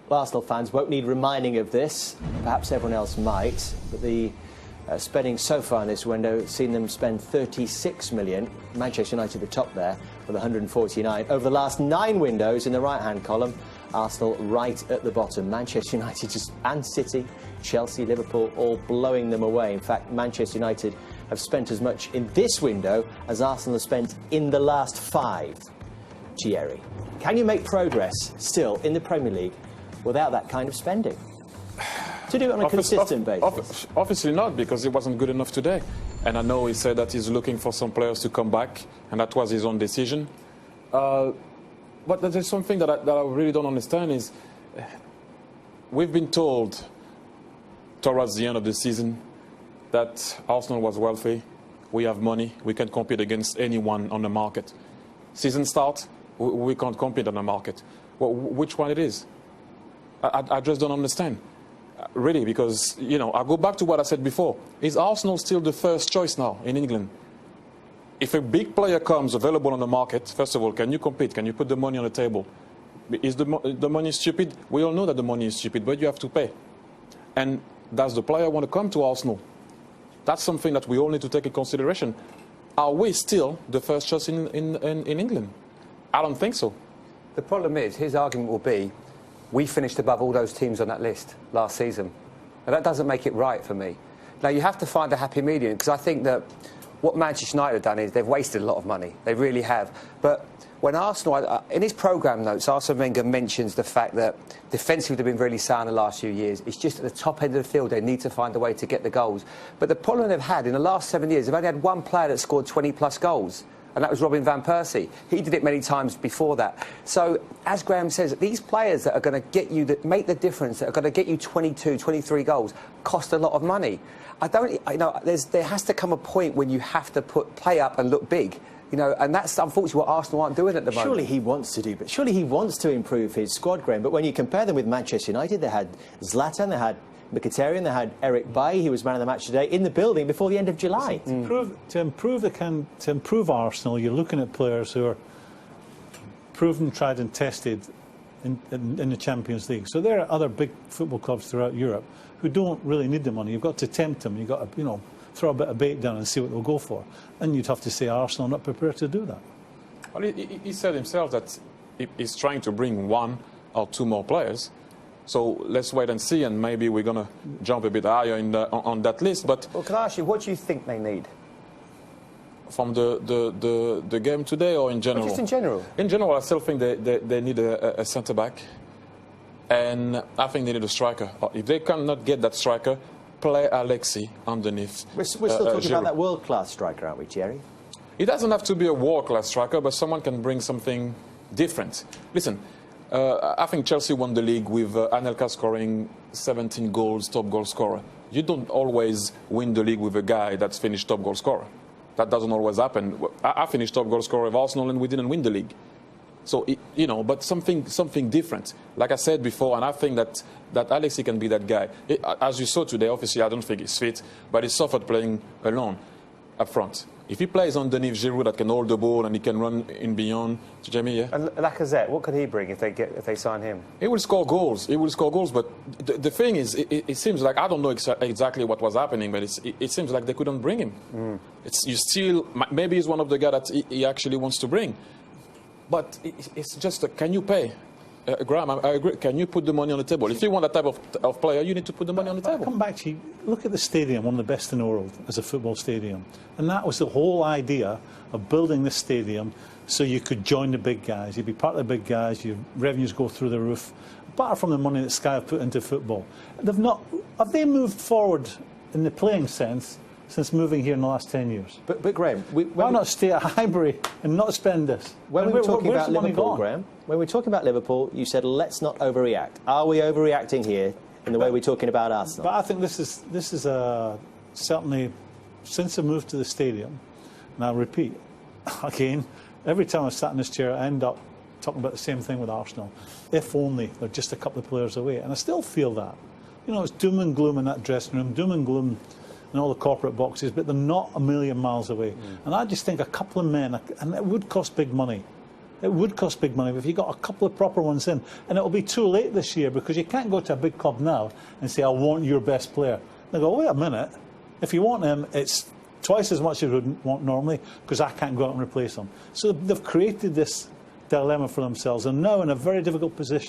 Well, Arsenal fans won't need reminding of this. Perhaps everyone else might. But the spending so far in this window has seen them spend 36 million. Manchester United the top there with 149. Over the last 9 windows in the right-hand column, Arsenal right at the bottom. Manchester United and City, Chelsea, Liverpool all blowing them away. In fact, Manchester United have spent as much in this window as Arsenal have spent in the last 5. Thierry, can you make progress still in the Premier League without that kind of spending? To do it on a consistent basis? Obviously not, because it wasn't good enough today. And I know he said that he's looking for some players to come back, and that was his own decision. But there's something that I really don't understand is we've been told towards the end of the season that Arsenal was wealthy, we have money, we can compete against anyone on the market. Season start, we can't compete on the market. Well, which one it is? I just don't understand, really, because, you know, I go back to what I said before. Is Arsenal still the first choice now in England? If a big player comes available on the market, first of all, can you compete? Can you put the money on the table? Is the money stupid? We all know that the money is stupid, but you have to pay. And does the player want to come to Arsenal? That's something that we all need to take in consideration. Are we still the first choice in England? I don't think so. The problem is, his argument will be, we finished above all those teams on that list last season. Now, that doesn't make it right for me. Now, you have to find a happy medium, because I think that what Manchester United have done is they've wasted a lot of money. They really have. But when Arsenal, in his programme notes, Arsene Wenger mentions the fact that defensively they've been really sound the last few years. It's just at the top end of the field they need to find a way to get the goals. But the problem they've had in the last 7 years, they've only had one player that scored 20-plus goals. And that was Robin van Persie. He did it many times before that. So, as Graham says, these players that are going to get you, that make the difference, that are going to get you 22, 23 goals, cost a lot of money. There has to come a point when you have to play up and look big. You know, and that's unfortunately what Arsenal aren't doing at the moment. Surely he wants to do, but surely he wants to improve his squad, Graham. But when you compare them with Manchester United, they had Zlatan, they had Mkhitaryan, they had Eric Bailly, he was man of the match today, in the building before the end of July. To improve Arsenal, you're looking at players who are proven, tried and tested in the Champions League. So there are other big football clubs throughout Europe who don't really need the money. You've got to tempt them. You've got to, you know, throw a bit of bait down and see what they'll go for. And you'd have to say Arsenal are not prepared to do that. Well, he said himself that he's trying to bring 1 or 2 more players. So let's wait and see, and maybe we're going to jump a bit higher on that list. But well, can I ask you, what do you think they need? From the game today, or in general? Well, just in general. In general, I still think they need a centre-back. And I think they need a striker. If they cannot get that striker, play Alexi underneath. We're still talking about that world-class striker, aren't we, Thierry? It doesn't have to be a world-class striker, but someone can bring something different. Listen, I think Chelsea won the league with Anelka scoring 17 goals, top goal scorer. You don't always win the league with a guy that's finished top goal scorer. That doesn't always happen. I finished top goal scorer of Arsenal and we didn't win the league. So, you know, but something different. Like I said before, and I think that Alexi can be that guy. As you saw today, obviously I don't think he's fit, but he suffered playing alone up front. If he plays underneath Giroud that can hold the ball and he can run in beyond, Jamie, yeah. And Lacazette, what could he bring if they sign him? He will score goals. He will score goals. But the thing is, it seems like, I don't know exactly what was happening, but it seems like they couldn't bring him. Maybe he's one of the guys that he actually wants to bring. But it's just, can you pay? Graham, I agree. Can you put the money on the table? If you want that type of player, you need to put the money on the table. Come back to you. Look at the stadium, one of the best in the world as a football stadium. And that was the whole idea of building this stadium so you could join the big guys. You'd be part of the big guys, your revenues go through the roof. Apart from the money that Sky have put into football. Have they moved forward in the playing sense since moving here in the last 10 years? But Graham, why not stay at Highbury and not spend this? When we were talking about Liverpool, Graham, when we were talking about Liverpool, you said let's not overreact. Are we overreacting here in the way we're talking about Arsenal? But I think this is certainly since the move to the stadium. And I repeat again, every time I sat in this chair, I end up talking about the same thing with Arsenal. If only they're just a couple of players away, and I still feel that. You know, it's doom and gloom in that dressing room, doom and gloom in all the corporate boxes, but they're not a million miles away. And I just think a couple of men, and it would cost big money, It would cost big money, but if you got a couple of proper ones in, and it'll be too late this year because you can't go to a big club now and say, I want your best player. They go, wait a minute, if you want him, it's twice as much as you would want normally because I can't go out and replace him. So they've created this dilemma for themselves and now in a very difficult position.